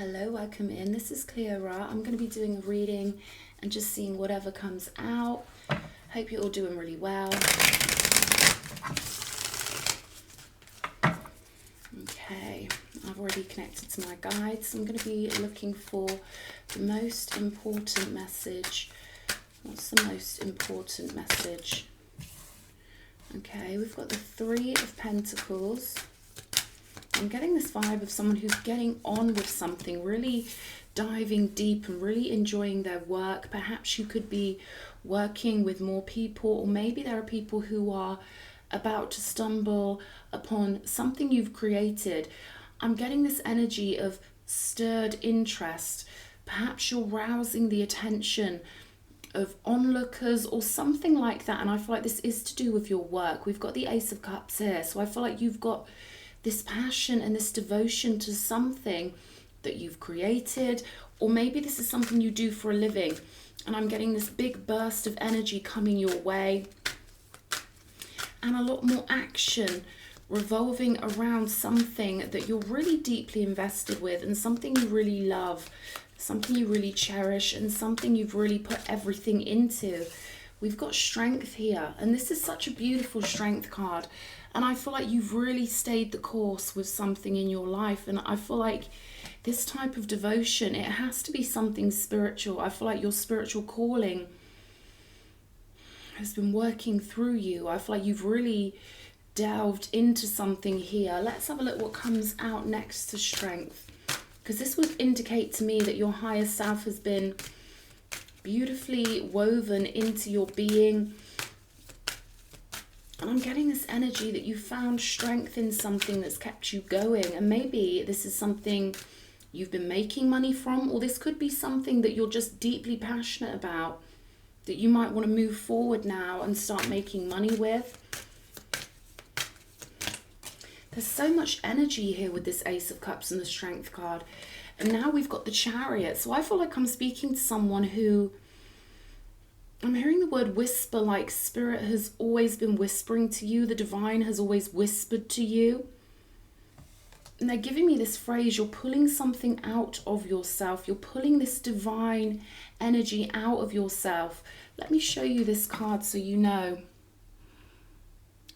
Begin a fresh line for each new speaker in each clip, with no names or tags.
Hello, welcome in. This is Cleara. I'm going to be doing a reading and just seeing whatever comes out. Hope you're all doing really well. Okay, I've already connected to my guides. I'm going to be looking for the most important message. What's the most important message? Okay, we've got the Three of Pentacles. I'm getting this vibe of someone who's getting on with something, really diving deep and really enjoying their work. Perhaps you could be working with more people, or maybe there are people who are about to stumble upon something you've created. I'm getting this energy of stirred interest. Perhaps you're rousing the attention of onlookers or something like that. And I feel like this is to do with your work. We've got the Ace of Cups here. So I feel like you've got this passion and this devotion to something that you've created, or maybe this is something you do for a living. And I'm getting this big burst of energy coming your way, and a lot more action revolving around something that you're really deeply invested with, and something you really love, something you really cherish, and something you've really put everything into. We've got strength here, and this is such a beautiful strength card. And I feel like you've really stayed the course with something in your life. And I feel like this type of devotion, it has to be something spiritual. I feel like your spiritual calling has been working through you. I feel like you've really delved into something here. Let's have a look what comes out next to strength, because this would indicate to me that your higher self has been beautifully woven into your being. And I'm getting this energy that you found strength in something that's kept you going. And maybe this is something you've been making money from, or this could be something that you're just deeply passionate about, that you might want to move forward now and start making money with. There's so much energy here with this Ace of Cups and the Strength card. And now we've got the Chariot. So I feel like I'm speaking to someone who, I'm hearing the word whisper, like spirit has always been whispering to you. The divine has always whispered to you. And they're giving me this phrase, you're pulling something out of yourself. You're pulling this divine energy out of yourself. Let me show you this card so you know.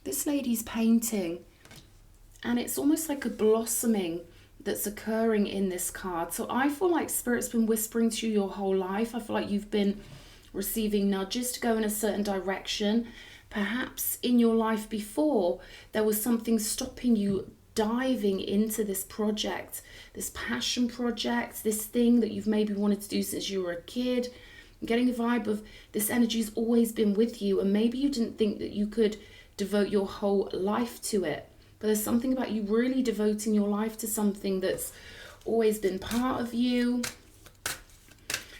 This lady's painting, and it's almost like a blossoming that's occurring in this card. So I feel like spirit's been whispering to you your whole life. I feel like you've been receiving nudges to go in a certain direction. Perhaps in your life before, there was something stopping you diving into this project, this passion project, this thing that you've maybe wanted to do since you were a kid. I'm getting the vibe of this energy's always been with you, and maybe you didn't think that you could devote your whole life to it. But there's something about you really devoting your life to something that's always been part of you.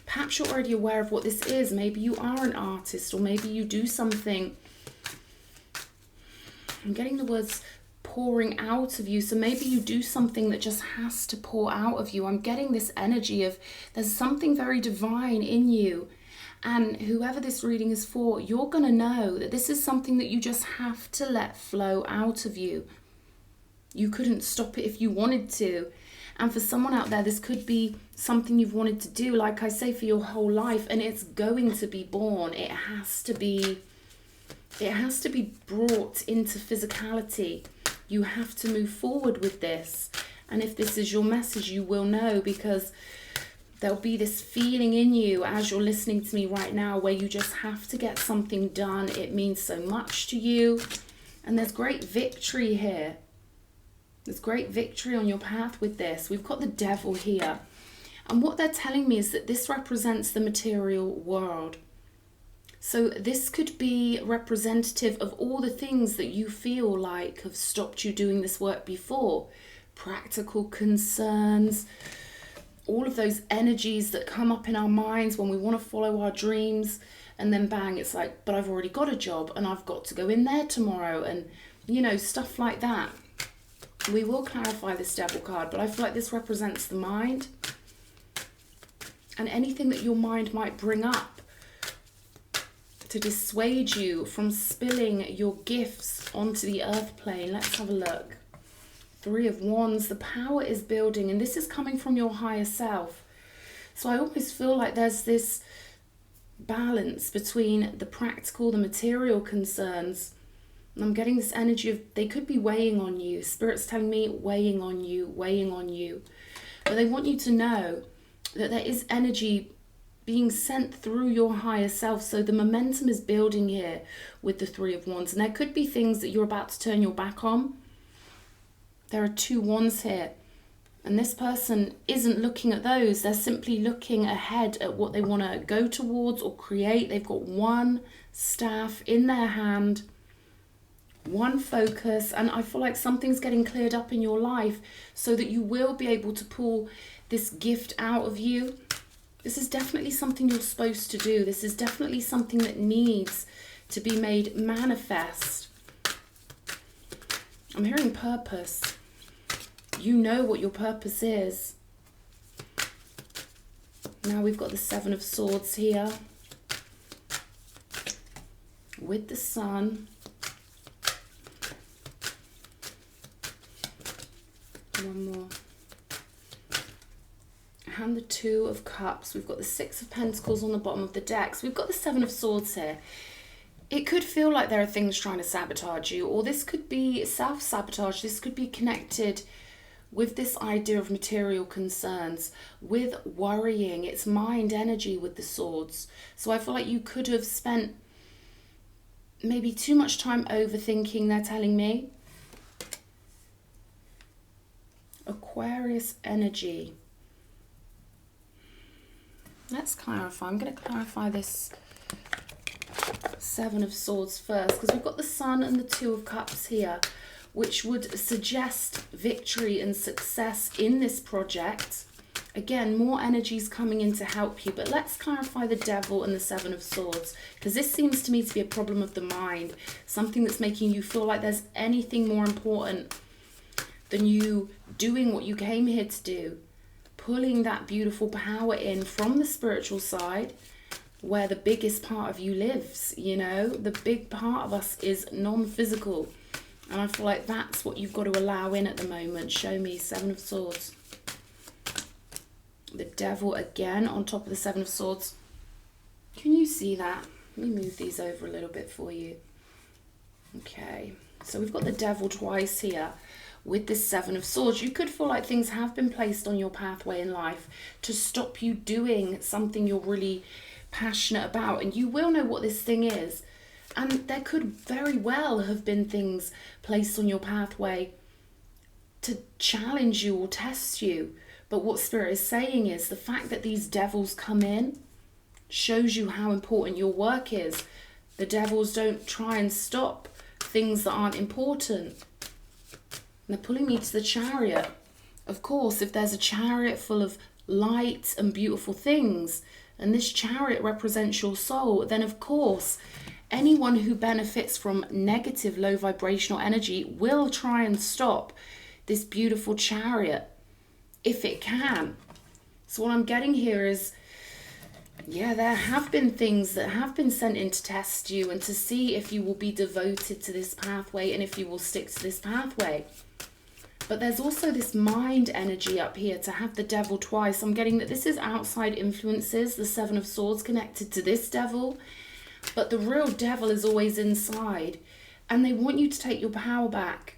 Perhaps you're already aware of what this is. Maybe you are an artist, or maybe you do something. I'm getting the words pouring out of you. So maybe you do something that just has to pour out of you. I'm getting this energy of there's something very divine in you. And whoever this reading is for, you're going to know that this is something that you just have to let flow out of you. You couldn't stop it if you wanted to. And for someone out there, this could be something you've wanted to do, like I say, for your whole life, and it's going to be born. It has to be brought into physicality. You have to move forward with this. And if this is your message, you will know, because there'll be this feeling in you as you're listening to me right now where you just have to get something done. It means so much to you. And there's great victory here. There's great victory on your path with this. We've got the Devil here. And what they're telling me is that this represents the material world. So this could be representative of all the things that you feel like have stopped you doing this work before. Practical concerns, all of those energies that come up in our minds when we want to follow our dreams. And then bang, it's like, but I've already got a job and I've got to go in there tomorrow. And, you know, stuff like that. We will clarify this Devil card, but I feel like this represents the mind. And anything that your mind might bring up to dissuade you from spilling your gifts onto the earth plane. Let's have a look. Three of Wands, the power is building, and this is coming from your higher self. So I almost feel like there's this balance between the practical, the material concerns. And I'm getting this energy of they could be weighing on you. Spirit's telling me weighing on you, weighing on you. But they want you to know that there is energy being sent through your higher self. So the momentum is building here with the Three of Wands. And there could be things that you're about to turn your back on. There are two wands here. And this person isn't looking at those. They're simply looking ahead at what they want to go towards or create. They've got one staff in their hand, one focus. And I feel like something's getting cleared up in your life so that you will be able to pull this gift out of you. This is definitely something you're supposed to do. This is definitely something that needs to be made manifest. I'm hearing purpose. You know what your purpose is. Now we've got the Seven of Swords here with the Sun. One more. And the Two of Cups. We've got the Six of Pentacles on the bottom of the deck. So we've got the Seven of Swords here. It could feel like there are things trying to sabotage you, or this could be self-sabotage. This could be connected with this idea of material concerns, with worrying. It's mind energy with the swords. So I feel like you could have spent maybe too much time overthinking, they're telling me. Aquarius energy. Let's clarify. I'm going to clarify this Seven of Swords first, because we've got the Sun and the Two of Cups here, which would suggest victory and success in this project. Again, more energies coming in to help you, but let's clarify the Devil and the Seven of Swords, because this seems to me to be a problem of the mind, something that's making you feel like there's anything more important than you doing what you came here to do, pulling that beautiful power in from the spiritual side, where the biggest part of you lives. You know, the big part of us is non-physical. And I feel like that's what you've got to allow in at the moment. Show me. Seven of Swords. The Devil again on top of the Seven of Swords. Can you see that? Let me move these over a little bit for you. Okay. So we've got the Devil twice here with this Seven of Swords. You could feel like things have been placed on your pathway in life to stop you doing something you're really passionate about. And you will know what this thing is. And there could very well have been things placed on your pathway to challenge you or test you. But what Spirit is saying is the fact that these devils come in shows you how important your work is. The devils don't try and stop things that aren't important. And they're pulling me to the Chariot. Of course, if there's a chariot full of light and beautiful things, and this chariot represents your soul, then of course anyone who benefits from negative, low vibrational energy will try and stop this beautiful chariot if it can. So what I'm getting here is, yeah, there have been things that have been sent in to test you and to see if you will be devoted to this pathway and if you will stick to this pathway. But there's also this mind energy up here to have the Devil twice. I'm getting that this is outside influences, the Seven of Swords connected to this devil. But the real devil is always inside. And they want you to take your power back.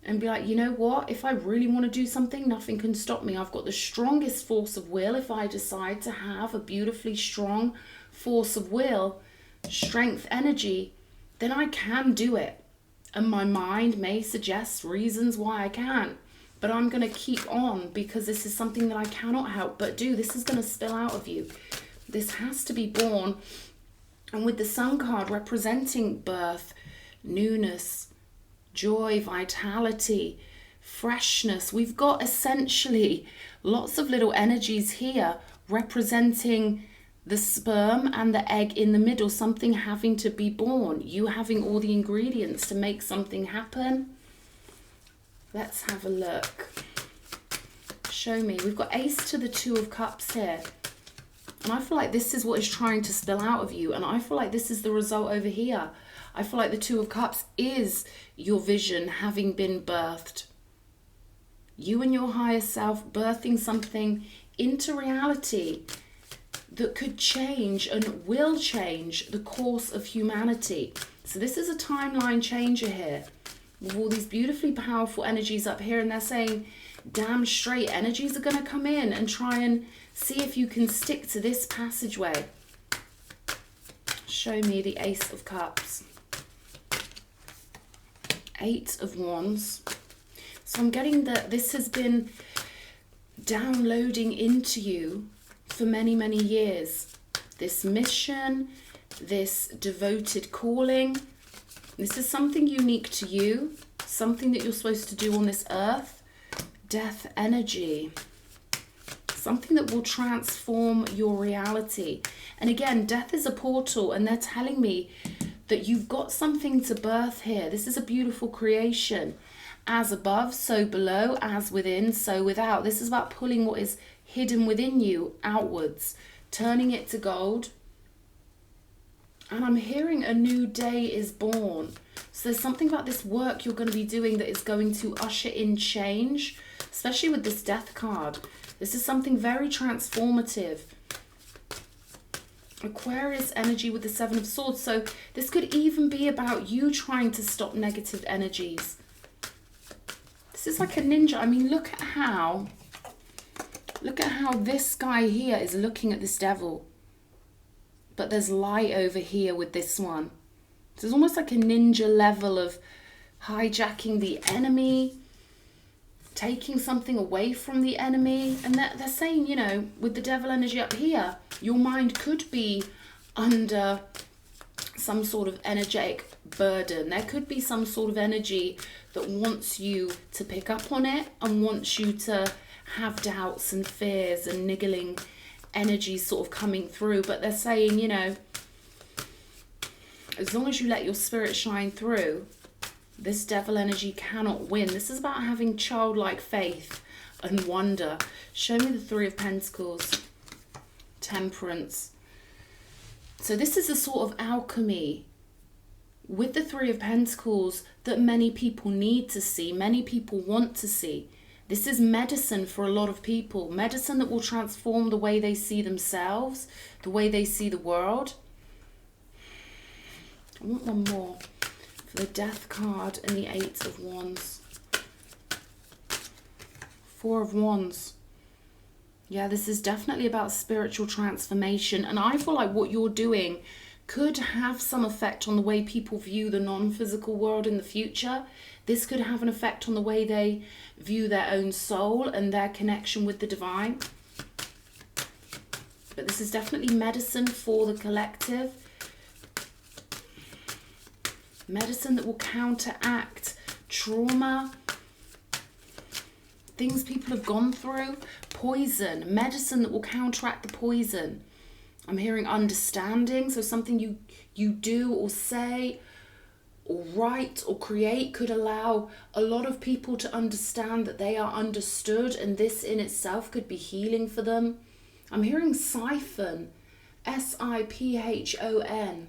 And be like, you know what? If I really want to do something, nothing can stop me. I've got the strongest force of will. If I decide to have a beautifully strong force of will, strength, energy, then I can do it. And my mind may suggest reasons why I can't. But I'm going to keep on because this is something that I cannot help but do. This is going to spill out of you. This has to be born. And with the Sun card representing birth, newness, joy, vitality, freshness, we've got essentially lots of little energies here representing the sperm and the egg in the middle, something having to be born, you having all the ingredients to make something happen. Let's have a look. Show me. We've got Ace to the Two of Cups here. And I feel like this is what is trying to spill out of you. And I feel like this is the result over here. I feel like the Two of Cups is your vision having been birthed. You and your higher self birthing something into reality that could change and will change the course of humanity. So this is a timeline changer here, with all these beautifully powerful energies up here, and they're saying damn straight energies are going to come in and try and see if you can stick to this passageway. Show me the Ace of Cups. 8 of Wands. So I'm getting that this has been downloading into you for many, many years. This mission, this devoted calling. This is something unique to you, something that you're supposed to do on this earth. Death energy. Something that will transform your reality. And again, death is a portal, and they're telling me that you've got something to birth here. This is a beautiful creation. As above, so below, as within, so without. This is about pulling what is hidden within you outwards, turning it to gold. And I'm hearing a new day is born. So there's something about this work you're going to be doing that is going to usher in change, especially with this death card. This is something very transformative. Aquarius energy with the 7 of Swords. So this could even be about you trying to stop negative energies. This is like a ninja. I mean, look at how this guy here is looking at this devil. But there's light over here with this one. So it's almost like a ninja level of hijacking the enemy, taking something away from the enemy. And they're saying, you know, with the devil energy up here, your mind could be under some sort of energetic burden. There could be some sort of energy that wants you to pick up on it and wants you to have doubts and fears and niggling energies sort of coming through. But they're saying, you know, as long as you let your spirit shine through, this devil energy cannot win. This is about having childlike faith and wonder. Show me the 3 of Pentacles. Temperance. So this is a sort of alchemy with the 3 of Pentacles that many people need to see, many people want to see. This is medicine for a lot of people. Medicine that will transform the way they see themselves, the way they see the world. I want one more. For the Death card and the 8 of Wands. 4 of Wands. Yeah, this is definitely about spiritual transformation. And I feel like what you're doing could have some effect on the way people view the non-physical world in the future. This could have an effect on the way they view their own soul and their connection with the divine. But this is definitely medicine for the collective. Medicine that will counteract trauma, things people have gone through. Poison, medicine that will counteract the poison. I'm hearing understanding, so something you do or say or write or create could allow a lot of people to understand that they are understood, and this in itself could be healing for them. I'm hearing siphon, S-I-P-H-O-N.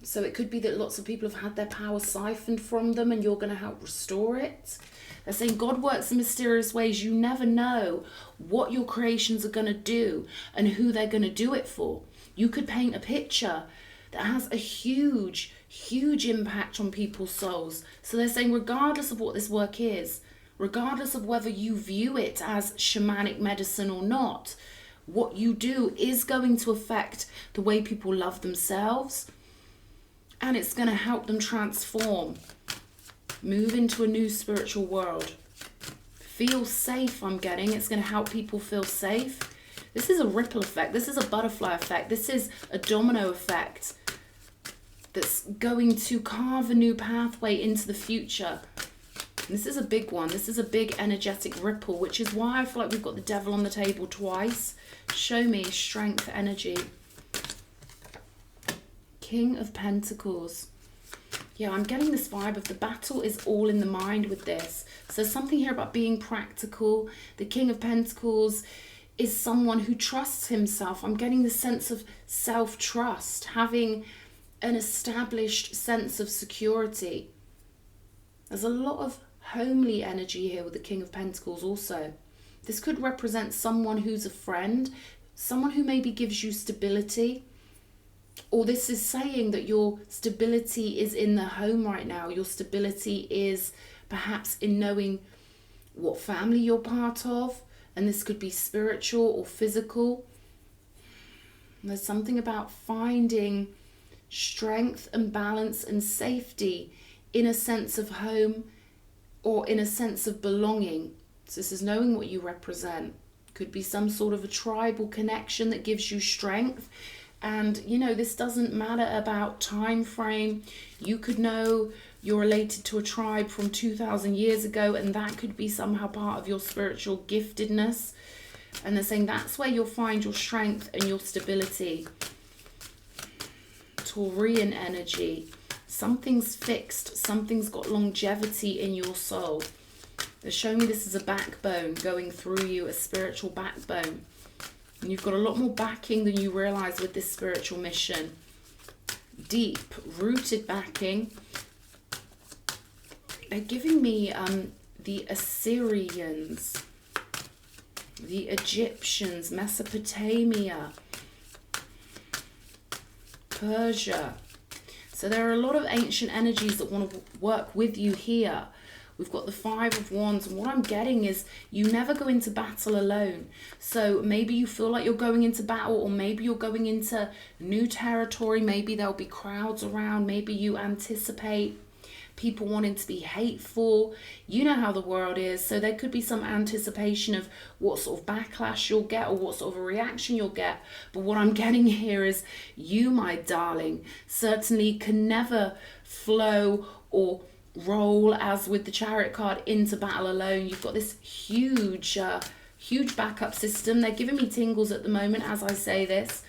So it could be that lots of people have had their power siphoned from them and you're going to help restore it. They're saying God works in mysterious ways. You never know what your creations are going to do and who they're going to do it for. You could paint a picture that has a huge, huge impact on people's souls. So they're saying regardless of what this work is, regardless of whether you view it as shamanic medicine or not, what you do is going to affect the way people love themselves. And it's going to help them transform, move into a new spiritual world. Feel safe, I'm getting. It's going to help people feel safe. This is a ripple effect. This is a butterfly effect. This is a domino effect that's going to carve a new pathway into the future. And this is a big one. This is a big energetic ripple, which is why I feel like we've got the devil on the table twice. Show me strength energy. King of Pentacles. Yeah, I'm getting this vibe of the battle is all in the mind with this. So something here about being practical. The King of Pentacles is someone who trusts himself. I'm getting the sense of self-trust, having an established sense of security. There's a lot of homely energy here with the King of Pentacles also. This could represent someone who's a friend, someone who maybe gives you stability. Or this is saying that your stability is in the home right now. Your stability is perhaps in knowing what family you're part of. And this could be spiritual or physical. There's something about finding strength and balance and safety in a sense of home or in a sense of belonging. So this is knowing what you represent. Could be some sort of a tribal connection that gives you strength. And, you know, this doesn't matter about time frame. You could know you're related to a tribe from 2,000 years ago, and that could be somehow part of your spiritual giftedness. And they're saying that's where you'll find your strength and your stability. Taurian energy. Something's fixed. Something's got longevity in your soul. They're showing me this is a backbone going through you, a spiritual backbone. And you've got a lot more backing than you realize with this spiritual mission. Deep rooted backing. They're giving me the Assyrians, the Egyptians, Mesopotamia, Persia. So there are a lot of ancient energies that want to work with you here. We've got the Five of Wands, and what I'm getting is you never go into battle alone. So maybe you feel like you're going into battle, or maybe you're going into new territory. Maybe there'll be crowds around. Maybe you anticipate people wanting to be hateful. You know how the world is. So there could be some anticipation of what sort of backlash you'll get or what sort of a reaction you'll get. But what I'm getting here is you, my darling, certainly can never flow or roll, as with the Chariot card, into battle alone. You've got this huge backup system. They're giving me tingles at the moment as I say this.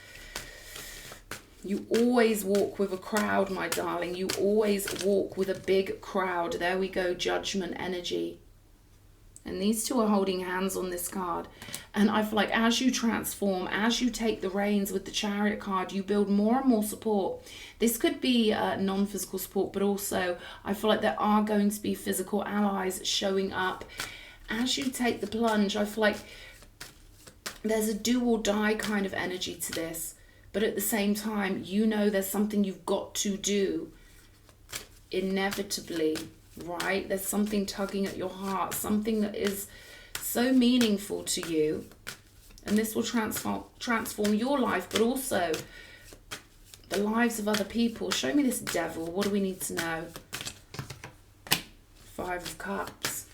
You always walk with a crowd, my darling. You always walk with a big crowd. There we go, Judgment energy. And these two are holding hands on this card. And I feel like as you transform, as you take the reins with the Chariot card, you build more and more support. This could be non-physical support, but also I feel like there are going to be physical allies showing up. As you take the plunge, I feel like there's a do or die kind of energy to this. But at the same time, you know there's something you've got to do inevitably, right? There's something tugging at your heart, something that is so meaningful to you. And this will transform your life, but also the lives of other people. Show me this Devil. What do we need to know? Five of Cups.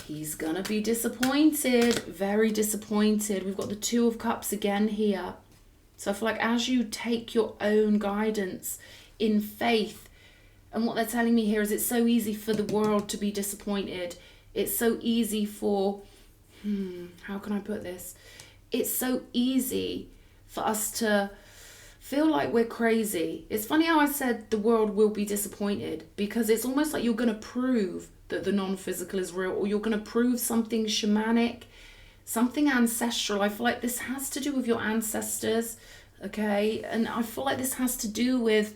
He's going to be disappointed, very disappointed. We've got the Two of Cups again here. So I feel like as you take your own guidance in faith, and what they're telling me here is it's so easy for the world to be disappointed. It's so easy for, how can I put this? It's so easy for us to feel like we're crazy. It's funny how I said the world will be disappointed, because it's almost like you're going to prove that the non-physical is real, or you're going to prove something shamanic, something ancestral. I feel like this has to do with your ancestors, okay? And I feel like this has to do with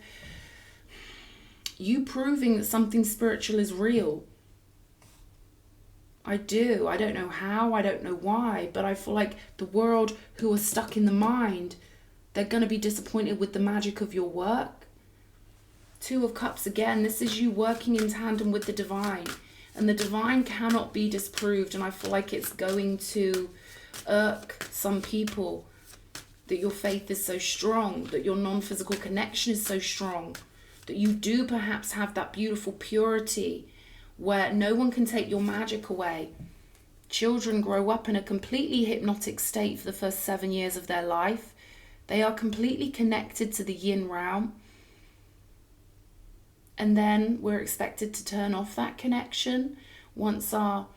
you proving that something spiritual is real. I do. I don't know how, I don't know why, but I feel like the world who are stuck in the mind, they're going to be disappointed with the magic of your work. Two of Cups again. This is you working in tandem with the divine. And the divine cannot be disproved. And I feel like it's going to irk some people that your faith is so strong, that your non-physical connection is so strong, that you do perhaps have that beautiful purity where no one can take your magic away. Children grow up in a completely hypnotic state for the first 7 years of their life. They are completely connected to the yin realm. And then we're expected to turn off that connection once our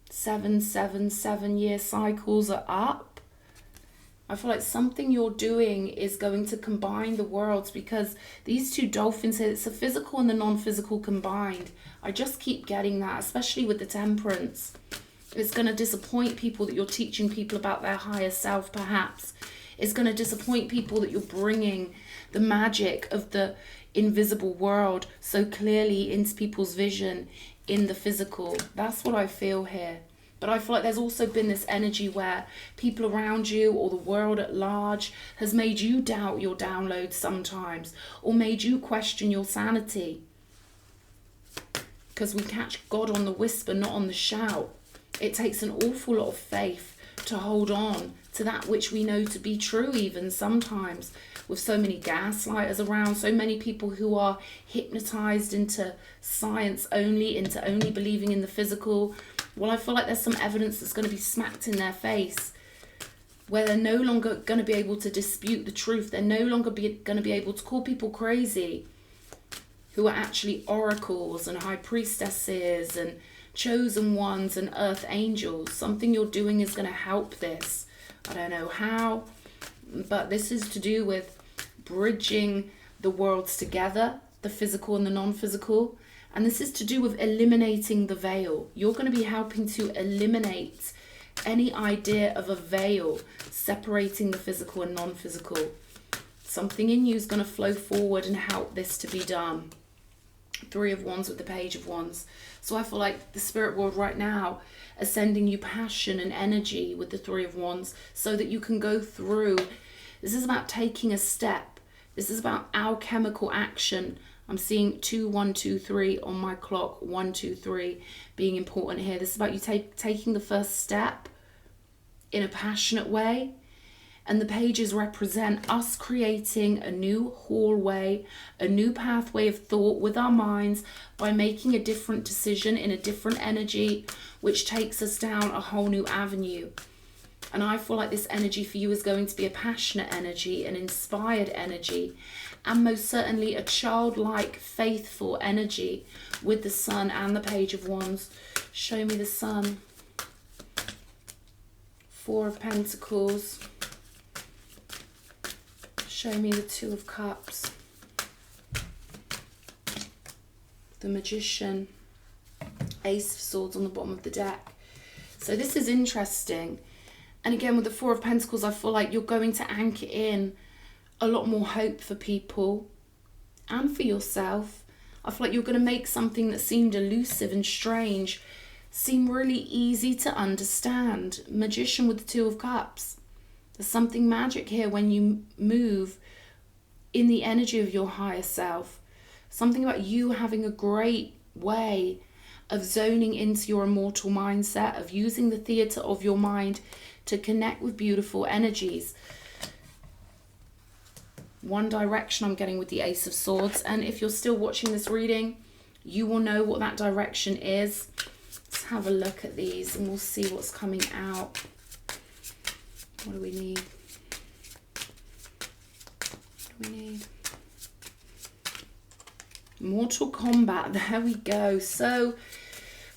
7-7-7-year cycles are up. I feel like something you're doing is going to combine the worlds, because these two dolphins here, it's the physical and the non-physical combined. I just keep getting that, especially with the Temperance. It's going to disappoint people that you're teaching people about their higher self, perhaps. It's going to disappoint people that you're bringing the magic of the invisible world so clearly into people's vision in the physical. That's what I feel here. But I feel like there's also been this energy where people around you or the world at large has made you doubt your downloads sometimes, or made you question your sanity. Because we catch God on the whisper, not on the shout. It takes an awful lot of faith to hold on to that which we know to be true, even sometimes, with so many gaslighters around, so many people who are hypnotized into science only, into only believing in the physical. Well, I feel like there's some evidence that's going to be smacked in their face, where they're no longer going to be able to dispute the truth. They're no longer going to be able to call people crazy who are actually oracles and high priestesses and chosen ones and earth angels. Something you're doing is going to help this. I don't know how, but this is to do with bridging the worlds together, the physical and the non-physical. And this is to do with eliminating the veil. You're going to be helping to eliminate any idea of a veil separating the physical and non-physical. Something in you is going to flow forward and help this to be done. Three of Wands with the Page of Wands. So I feel like the spirit world right now is sending you passion and energy with the Three of Wands so that you can go through. This is about taking a step. This is about alchemical action. I'm seeing 2, 1, 2, 3 on my clock. 1, 2, 3 being important here. This is about you taking the first step in a passionate way. And the pages represent us creating a new hallway, a new pathway of thought with our minds by making a different decision in a different energy, which takes us down a whole new avenue. And I feel like this energy for you is going to be a passionate energy, an inspired energy, and most certainly a childlike, faithful energy with the Sun and the Page of Wands. Show me the Sun. 4 of Pentacles. Show me the 2 of Cups. The Magician. Ace of Swords on the bottom of the deck. So this is interesting. And again, with the 4 of Pentacles, I feel like you're going to anchor in a lot more hope for people and for yourself. I feel like you're going to make something that seemed elusive and strange seem really easy to understand. Magician with the 2 of Cups. There's something magic here when you move in the energy of your higher self. Something about you having a great way of zoning into your immortal mindset, of using the theatre of your mind to connect with beautiful energies. One direction I'm getting with the Ace of Swords, and if you're still watching this reading, you will know what that direction is. Let's have a look at these and we'll see what's coming out. What do we need? What do we need? Mortal Kombat, there we go. So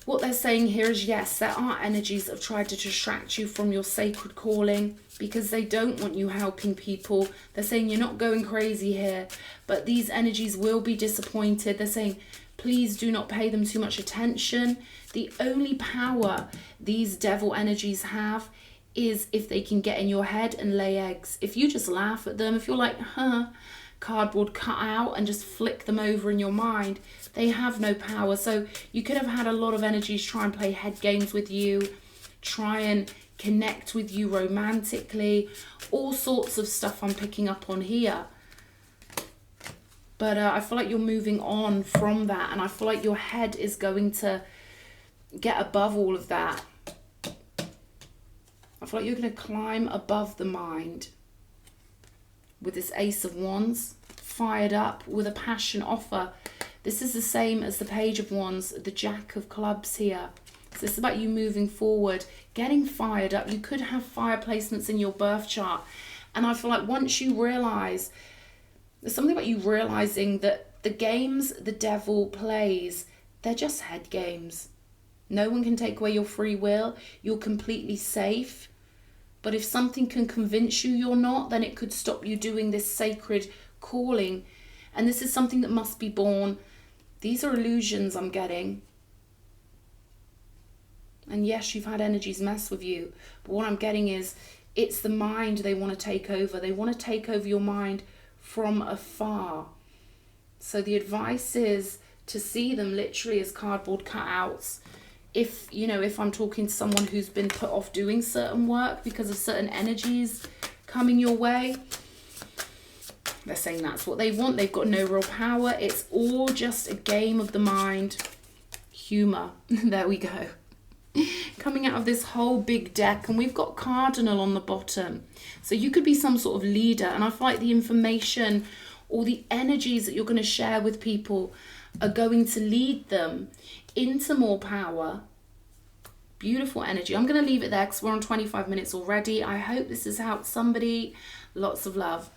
what they're saying here is, yes, there are energies that have tried to distract you from your sacred calling because they don't want you helping people. They're saying you're not going crazy here, but these energies will be disappointed. They're saying, please do not pay them too much attention. The only power these devil energies have is if they can get in your head and lay eggs. If you just laugh at them, if you're like, cardboard cut out, and just flick them over in your mind, they have no power. So you could have had a lot of energies try and play head games with you, try and connect with you romantically, all sorts of stuff I'm picking up on here. But I feel like you're moving on from that, and I feel like your head is going to get above all of that. I feel like you're going to climb above the mind with this Ace of Wands, fired up with a passion offer. This is the same as the Page of Wands, the Jack of Clubs here. So this is about you moving forward, getting fired up. You could have fire placements in your birth chart. And I feel like once you realise, there's something about you realising that the games the devil plays, they're just head games. No one can take away your free will. You're completely safe. But if something can convince you you're not, then it could stop you doing this sacred calling. And this is something that must be born. These are illusions I'm getting. And yes, you've had energies mess with you. But what I'm getting is, it's the mind they want to take over. They want to take over your mind from afar. So the advice is to see them literally as cardboard cutouts. If, you know, if I'm talking to someone who's been put off doing certain work because of certain energies coming your way, they're saying that's what they want. They've got no real power. It's all just a game of the mind. Humor. There we go. Coming out of this whole big deck, and we've got Cardinal on the bottom. So you could be some sort of leader, and I feel like the information or the energies that you're going to share with people are going to lead them into more power. Beautiful energy. I'm going to leave it there because we're on 25 minutes already. I hope this has helped somebody. Lots of love.